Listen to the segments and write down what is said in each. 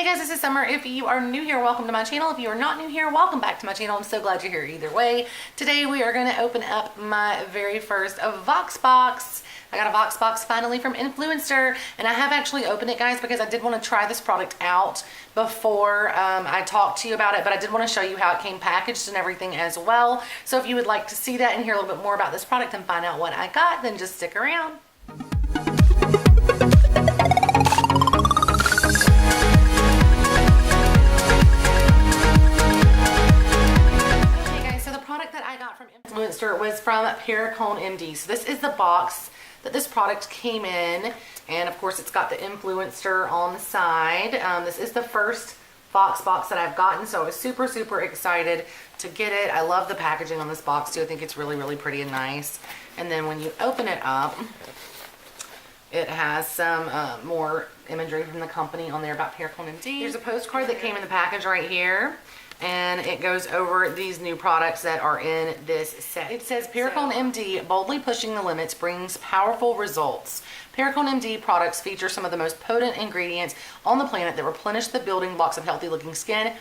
guys, this is Summer. If you are new here, welcome to my channel. If you are not new here, welcome back to my channel. I'm so glad you're here either way. Today we are going to open up my very first Vox box. I got a Vox box finally from Influencer, and I have actually opened it, guys, because I did want to try this product out before I talked to you about it, but I did want to show you how it came packaged and everything as well. So if you would like to see that and hear a little bit more about this product and find out what I got, then just stick around. Influencer was from Perricone MD. So this is the box that this product came in, and of course it's got the Influencer on the side. This is the first Vox box that I've gotten, so I was super excited to get it. I love the packaging on this box too. I think it's really pretty and nice. And then when you open it up, it has some more imagery from the company on there about Perricone MD. Here's a postcard that came in the package right here, and it goes over these new products that are in this set. It says Perricone MD, boldly pushing the limits, brings powerful results. Perricone MD products feature some of the most potent ingredients on the planet that replenish the building blocks of healthy looking skin,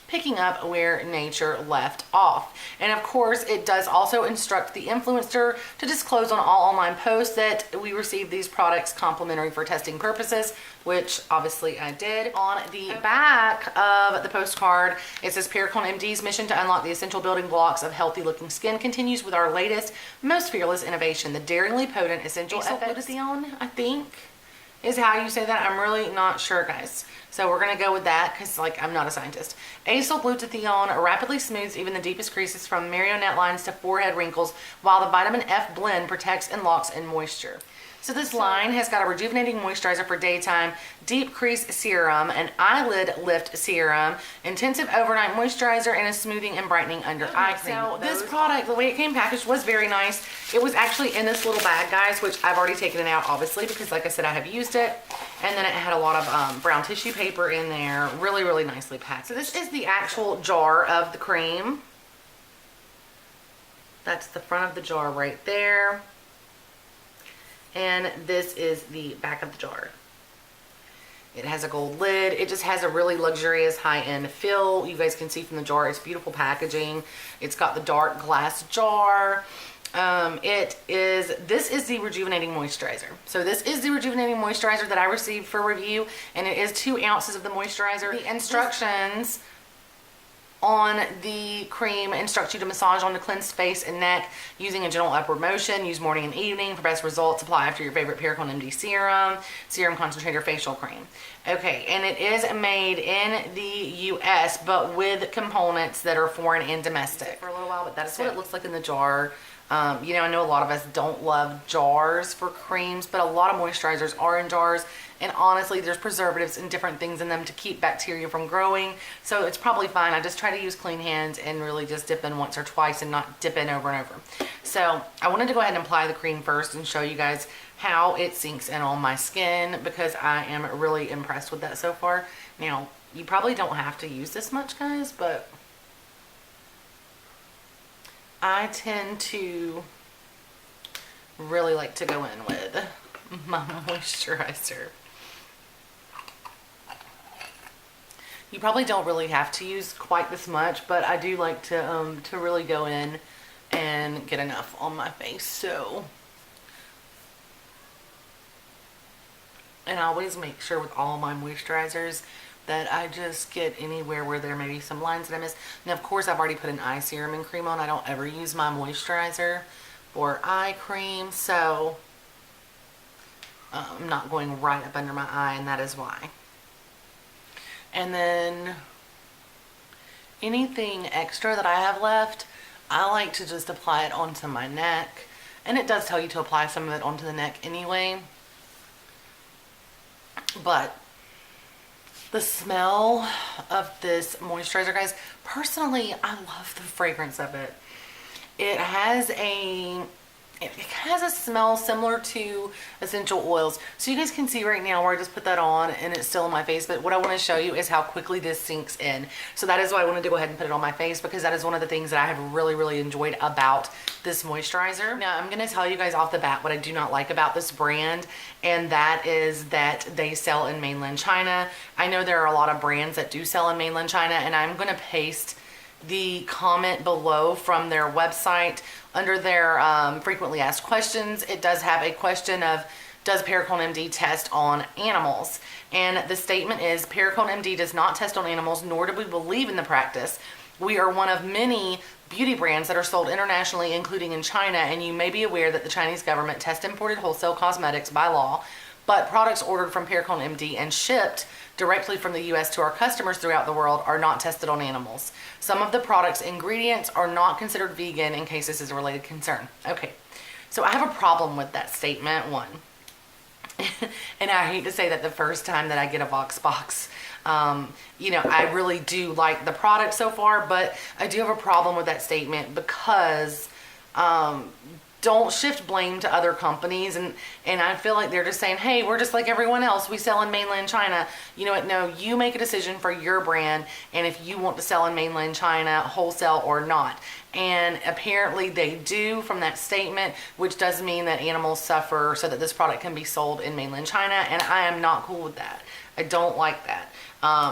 picking up where nature left off. And of course, it does also instruct the influencer to disclose on all online posts that we receive these products complimentary for testing purposes, which obviously I did. On the back of the postcard, it says Perricone MD's mission to unlock the essential building blocks of healthy looking skin continues with our latest, most fearless innovation, the daringly potent essential Acyl Glutathione, I think is how you say that. I'm really not sure, guys. So we're gonna go with that because, like, I'm not a scientist. Acyl Glutathione rapidly smooths even the deepest creases from marionette lines to forehead wrinkles, while the vitamin F blend protects and locks in moisture. So this line has got a rejuvenating moisturizer for daytime, deep crease serum, an eyelid lift serum, intensive overnight moisturizer, and a smoothing and brightening under eye cream. So this product, the way it came packaged, was very nice. It was actually in this little bag, guys, which I've already taken it out, obviously, because like I said, I have used it. And then it had a lot of brown tissue paper in there, really nicely packed. So this is the actual jar of the cream. That's the front of the jar right there. And this is the back of the jar. It has a gold lid. It just has a really luxurious high-end feel. You guys can see from the jar, it's beautiful packaging. It's got the dark glass jar. This is the Rejuvenating Moisturizer. So this is the Rejuvenating Moisturizer that I received for review, and it is 2 ounces of the moisturizer. The instructions on the cream instruct you to massage on the cleansed face and neck using a gentle upward motion. Use morning and evening for best results. Apply after your favorite Perricone MD serum concentrator facial cream. Okay, and it is made in the US, but with components that are foreign and domestic for a little while, but that's what it looks like in the jar. You know, I know a lot of us don't love jars for creams, but a lot of moisturizers are in jars. And honestly, there's preservatives and different things in them to keep bacteria from growing. So it's probably fine. I just try to use clean hands and really just dip in once or twice and not dip in over and over. So I wanted to go ahead and apply the cream first and show you guys how it sinks in on my skin, because I am really impressed with that so far. Now, you probably don't have to use this much, guys, but I tend to really like to go in with my moisturizer. You probably don't really have to use quite this much, but I do like to really go in and get enough on my face. So, and I always make sure with all my moisturizers that I just get anywhere where there may be some lines that I miss. Now, of course, I've already put an eye serum and cream on. I don't ever use my moisturizer for eye cream, so I'm not going right up under my eye, and that is why. And then anything extra that I have left, I like to just apply it onto my neck. And it does tell you to apply some of it onto the neck anyway. But the smell of this moisturizer, guys, personally, I love the fragrance of it. It has a it has a smell similar to essential oils. So you guys can see right now where I just put that on and it's still on my face, but what I want to show you is how quickly this sinks in. So that is why I wanted to go ahead and put it on my face, because that is one of the things that I have really enjoyed about this moisturizer. Now I'm going to tell you guys off the bat what I do not like about this brand, and that is that they sell in mainland China. I know there are a lot of brands that do sell in mainland China, and I'm going to paste the comment below from their website. Under their frequently asked questions, it does have a question of, does Perricone MD test on animals? And the statement is, Perricone MD does not test on animals, nor do we believe in the practice. We are one of many beauty brands that are sold internationally, including in China, and you may be aware that the Chinese government tests imported wholesale cosmetics by law, but products ordered from Perricone MD and shipped directly from the US to our customers throughout the world are not tested on animals. Some of the product's ingredients are not considered vegan in case this is a related concern. Okay, so I have a problem with that statement, one. And I hate to say that the first time that I get a Vox box, you know, I really do like the product so far, but I do have a problem with that statement because don't shift blame to other companies, and I feel like they're just saying, hey, we're just like everyone else, we sell in mainland China. You know what? No, you make a decision for your brand, and if you want to sell in mainland China wholesale or not. And apparently they do from that statement, which does mean that animals suffer so that this product can be sold in mainland China, and I am not cool with that. I don't like that.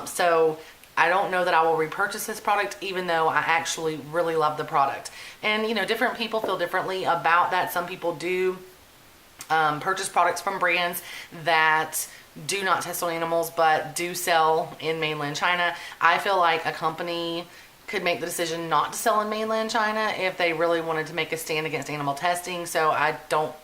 So I don't know that I will repurchase this product, even though I actually really love the product. And you know, different people feel differently about that. Some people do purchase products from brands that do not test on animals but do sell in mainland China. I feel like a company could make the decision not to sell in mainland China if they really wanted to make a stand against animal testing. So I don't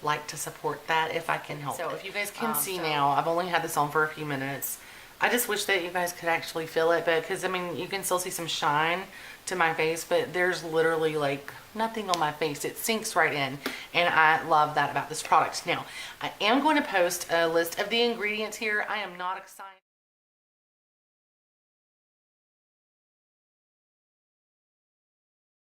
like to support that if I can help it. So if you guys can see now, I've only had this on for a few minutes. I just wish that you guys could actually feel it, because I mean, you can still see some shine to my face, but there's literally like nothing on my face. It sinks right in, and I love that about this product. Now, I am going to post a list of the ingredients here. I am not excited.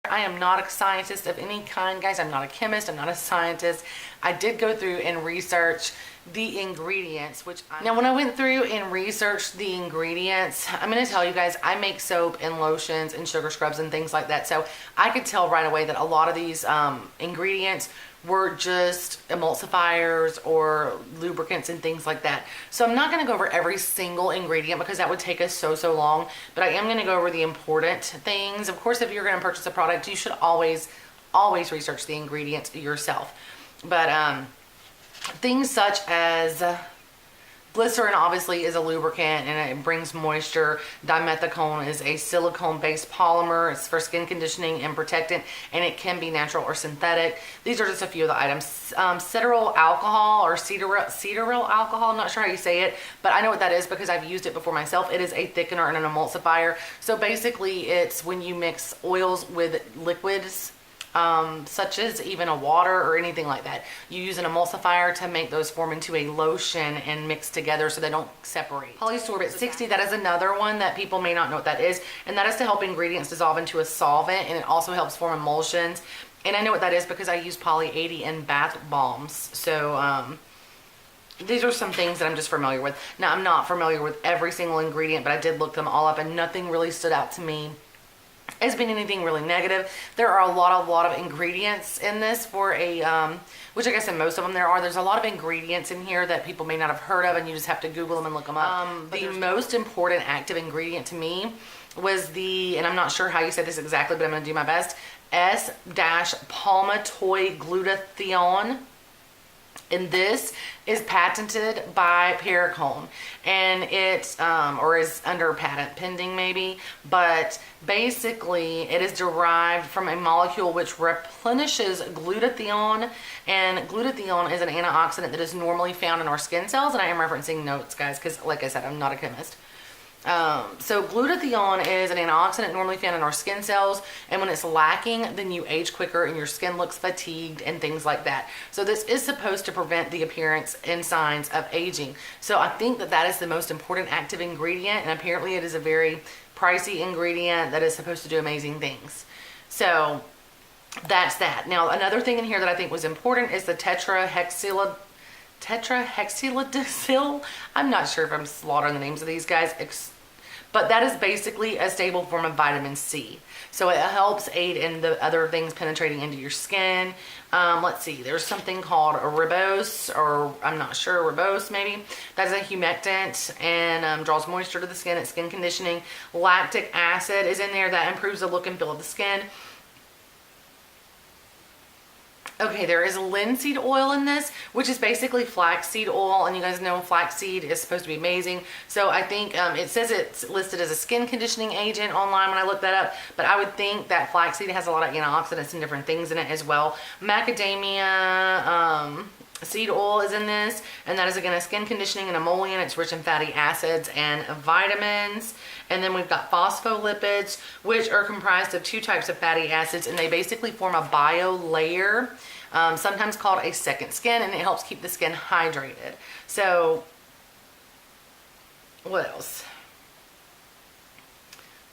I am not a scientist of any kind, guys. I'm not a chemist. I'm not a scientist. I did go through and research the ingredients, now when I went through and researched the ingredients, I'm going to tell you guys, I make soap and lotions and sugar scrubs and things like that. So I could tell right away that a lot of these ingredients were just emulsifiers or lubricants and things like that. So I'm not going to go over every single ingredient because that would take us so long, but I am going to go over the important things. Of course, if you're going to purchase a product, you should always research the ingredients yourself. But things such as glycerin obviously is a lubricant and it brings moisture. Dimethicone is a silicone-based polymer. It's for skin conditioning and protectant, and it can be natural or synthetic. These are just a few of the items. Cetearyl alcohol or cetearyl alcohol, I'm not sure how you say it, but I know what that is because I've used it before myself. It is a thickener and an emulsifier. So basically it's when you mix oils with liquids, such as even a water or anything like that. You use an emulsifier to make those form into a lotion and mix together so they don't separate. Polysorbate 60, that is another one that people may not know what that is, and that is to help ingredients dissolve into a solvent, and it also helps form emulsions. And I know what that is because I use Poly 80 in bath bombs. So these are some things that I'm just familiar with. Now, I'm not familiar with every single ingredient, but I did look them all up and nothing really stood out to me as being anything really negative. There are a lot of ingredients in this for a, which I guess in most of them there's a lot of ingredients in here that people may not have heard of, and you just have to Google them and look them up. The most important active ingredient to me was and I'm not sure how you say this exactly, but I'm going to do my best, S-palmitoyl glutathione. And this is patented by Perricone, and it's or is under patent pending maybe, but basically it is derived from a molecule which replenishes glutathione, and glutathione is an antioxidant that is normally found in our skin cells, and I am referencing notes, guys, because like I said, I'm not a chemist. So glutathione is an antioxidant normally found in our skin cells, and when it's lacking, then you age quicker and your skin looks fatigued and things like that. So this is supposed to prevent the appearance and signs of aging. So I think that that is the most important active ingredient, and apparently it is a very pricey ingredient that is supposed to do amazing things. So that's that. Now, another thing in here that I think was important is the tetrahexyl. I'm not sure if I'm slaughtering the names of these guys, but that is basically a stable form of vitamin C. So it helps aid in the other things penetrating into your skin. Let's see, there's something called a ribose, or I'm not sure, ribose maybe. That's a humectant and draws moisture to the skin. It's skin conditioning. Lactic acid is in there. That improves the look and feel of the skin. Okay, there is linseed oil in this, which is basically flaxseed oil, and you guys know flaxseed is supposed to be amazing. So I think it says it's listed as a skin conditioning agent online when I looked that up, but I would think that flaxseed has a lot of antioxidants and different things in it as well. Macadamia seed oil is in this, and that is again a skin conditioning and emollient. It's rich in fatty acids and vitamins. And then we've got phospholipids, which are comprised of 2 types of fatty acids, and they basically form a bio layer, sometimes called a second skin, and it helps keep the skin hydrated. So what else?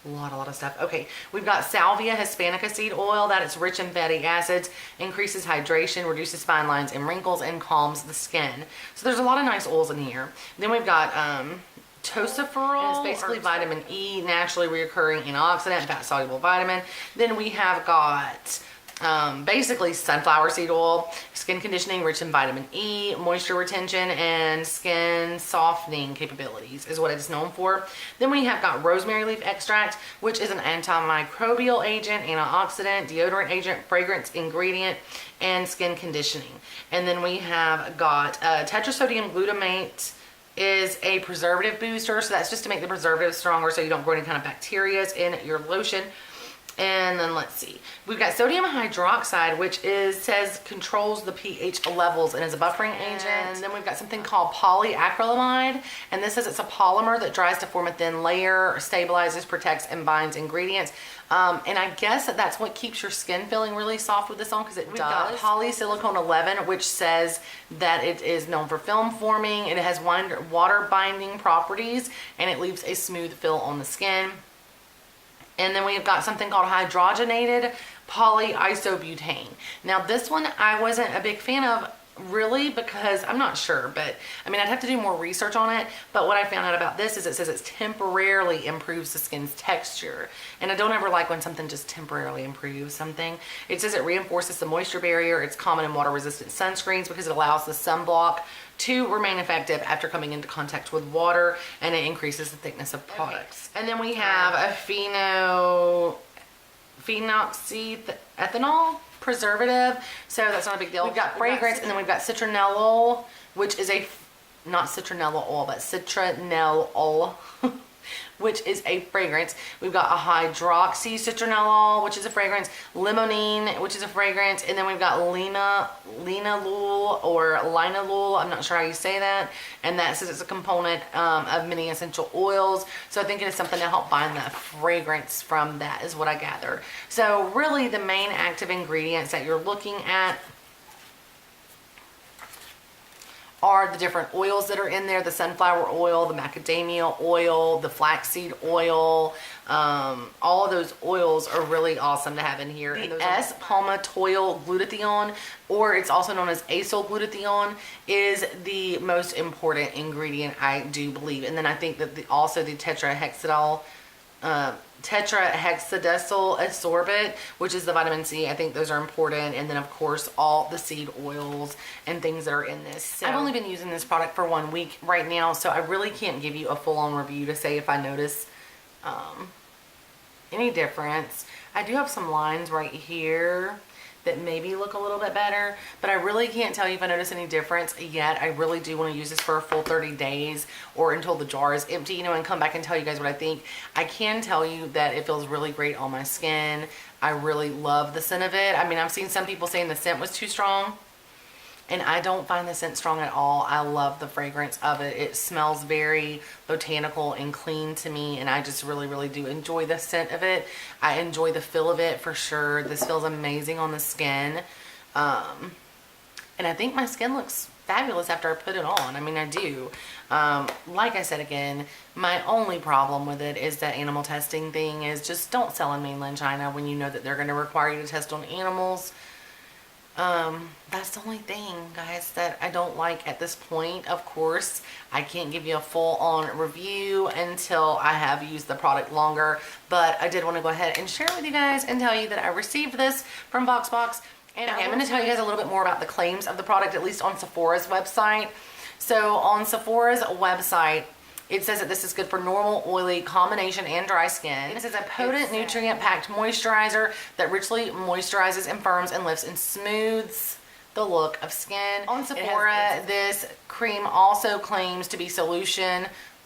A lot of stuff. Okay, we've got Salvia hispanica seed oil. That is rich in fatty acids, increases hydration, reduces fine lines and wrinkles, and calms the skin. So there's a lot of nice oils in here. Then we've got tocopherol, and it's basically vitamin E, naturally reoccurring antioxidant, fat-soluble vitamin. Then we have got basically sunflower seed oil, skin conditioning, rich in vitamin E, moisture retention, and skin softening capabilities is what it's known for. Then we have got rosemary leaf extract, which is an antimicrobial agent, antioxidant, deodorant agent, fragrance ingredient, and skin conditioning. And then we have got tetrasodium glutamate is a preservative booster, so that's just to make the preservative stronger so you don't grow any kind of bacteria in your lotion. And then let's see, we've got sodium hydroxide, which says controls the pH levels and is a buffering agent. And then we've got something called polyacrylamide, and this says it's a polymer that dries to form a thin layer, stabilizes, protects, and binds ingredients. And I guess that's what keeps your skin feeling really soft with this on, because it does. Got polysilicone 11, which says that it is known for film forming. It has water binding properties, and it leaves a smooth feel on the skin. And then we've got something called hydrogenated polyisobutane. Now this one I wasn't a big fan of, really, because I'm not sure, but I mean, I'd have to do more research on it. But what I found out about this is it says it temporarily improves the skin's texture, and I don't ever like when something just temporarily improves something. It says it reinforces the moisture barrier. It's common in water resistant sunscreens because it allows the sunblock to remain effective after coming into contact with water, and it increases the thickness of products. Okay. And then we have a phenoxyethanol preservative, so that's not a big deal. We've got fragrance, and then we've got citronellol, which is not citronella oil, but citronellol, which is a fragrance. We've got a hydroxycitronellol, which is a fragrance, limonene, which is a fragrance, and then we've got linalool or linalool, I'm not sure how you say that, and that says it's a component of many essential oils. So I think it is something to help bind that fragrance from that, is what I gathered. So really the main active ingredients that you're looking at are the different oils that are in there: the sunflower oil, the macadamia oil, the flaxseed oil. All of those oils are really awesome to have in here. The S-palmitoyl glutathione, or it's also known as acyl glutathione, is the most important ingredient, I do believe. And then I think that also the tetrahexadecyl ascorbate, which is the vitamin C. I think those are important. And then of course all the seed oils and things that are in this. So I've only been using this product for 1 week right now, so I really can't give you a full-on review to say if I notice any difference. I do have some lines right here that maybe look a little bit better, but I really can't tell you if I notice any difference yet. I really do want to use this for a full 30 days or until the jar is empty, you know, and come back and tell you guys what I think. I can tell you that it feels really great on my skin. I really love the scent of it. I mean, I've seen some people saying the scent was too strong, and I don't find the scent strong at all. I love the fragrance of it. It smells very botanical and clean to me, and I just really, really do enjoy the scent of it. I enjoy the feel of it for sure. This feels amazing on the skin. And I think my skin looks fabulous after I put it on. I mean, I do. Like I said again, my only problem with it is that animal testing thing is just don't sell in mainland China when you know that they're going to require you to test on animals. That's the only thing, guys, that I don't like at this point. Of course, I can't give you a full-on review until I have used the product longer, but I did want to go ahead and share it with you guys and tell you that I received this from VoxBox. And I'm going to tell you guys a little bit more about the claims of the product, at least on Sephora's website. So on Sephora's website, it says that this is good for normal, oily, combination, and dry skin. This is a potent, nutrient-packed moisturizer that richly moisturizes and firms and lifts and smooths the look of skin. On Sephora, this cream also claims to be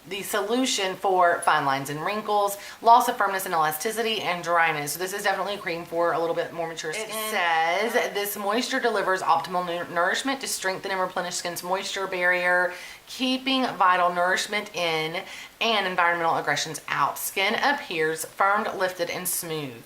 the solution for fine lines and wrinkles, loss of firmness and elasticity, and dryness. So this is definitely a cream for a little bit more mature skin. It says this moisture delivers optimal nourishment to strengthen and replenish skin's moisture barrier, keeping vital nourishment in and environmental aggressions out. Skin appears firmed, lifted, and smooth.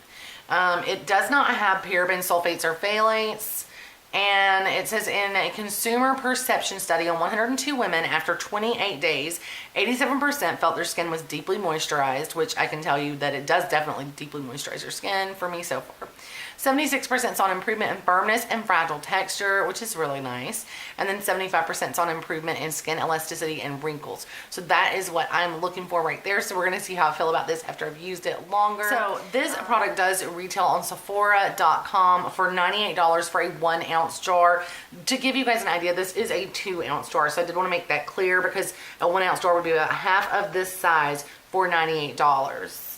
It does not have paraben, sulfates, or phthalates. And it says in a consumer perception study on 102 women after 28 days, 87% felt their skin was deeply moisturized, which I can tell you that it does definitely deeply moisturize your skin for me so far. 76% saw an improvement in firmness and fragile texture, which is really nice. And then 75% saw an improvement in skin elasticity and wrinkles. So that is what I'm looking for right there. So we're going to see how I feel about this after I've used it longer. So this product does retail on Sephora.com for $98 for a 1 ounce jar. To give you guys an idea, this is a 2 ounce jar. So I did want to make that clear because a 1 ounce jar would be about half of this size for $98.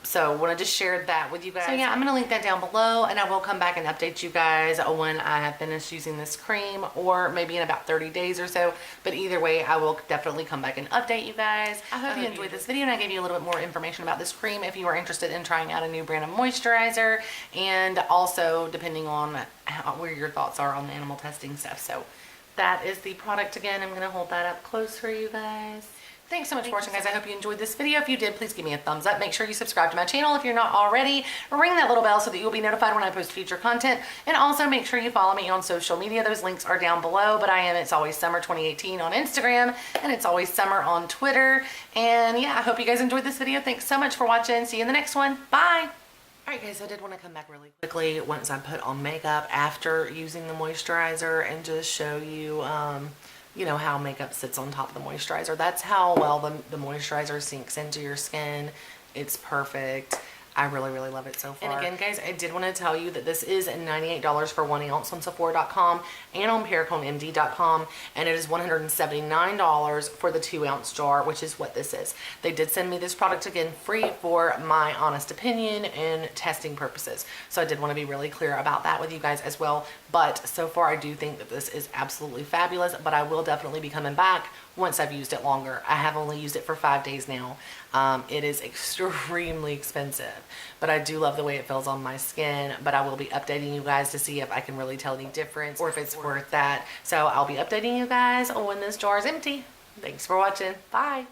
So I wanted to share that with you guys. So yeah, I'm going to link that down below, and I will come back and update you guys when I have finished using this cream, or maybe in about 30 days or so. But either way, I will definitely come back and update you guys. I hope you enjoyed this video, and I gave you a little bit more information about this cream if you are interested in trying out a new brand of moisturizer, and also depending on where your thoughts are on the animal testing stuff. So that is the product again. I'm going to hold that up close for you guys. Thanks so much for watching, guys. I hope you enjoyed this video. If you did, please give me a thumbs up. Make sure you subscribe to my channel if you're not already. Ring that little bell so that you'll be notified when I post future content. And also make sure you follow me on social media. Those links are down below. But I am It's Always Summer 2018 on Instagram, and It's Always Summer on Twitter. And yeah, I hope you guys enjoyed this video. Thanks so much for watching. See you in the next one. Bye. Alright guys, I did want to come back really quickly once I put on makeup after using the moisturizer and just show you you know, how makeup sits on top of the moisturizer. That's how well the moisturizer sinks into your skin. It's perfect. I really, really love it so far. And again, guys, I did want to tell you that this is $98 for 1 ounce on Sephora.com and on PerriconeMD.com, and it is $179 for the 2 ounce jar, which is what this is. They did send me this product again free for my honest opinion and testing purposes. So I did want to be really clear about that with you guys as well. But so far, I do think that this is absolutely fabulous, but I will definitely be coming back once I've used it longer. I have only used it for 5 days now. It is extremely expensive, but I do love the way it feels on my skin. But I will be updating you guys to see if I can really tell any difference or if it's worth that. So I'll be updating you guys when this jar is empty. Thanks for watching. Bye.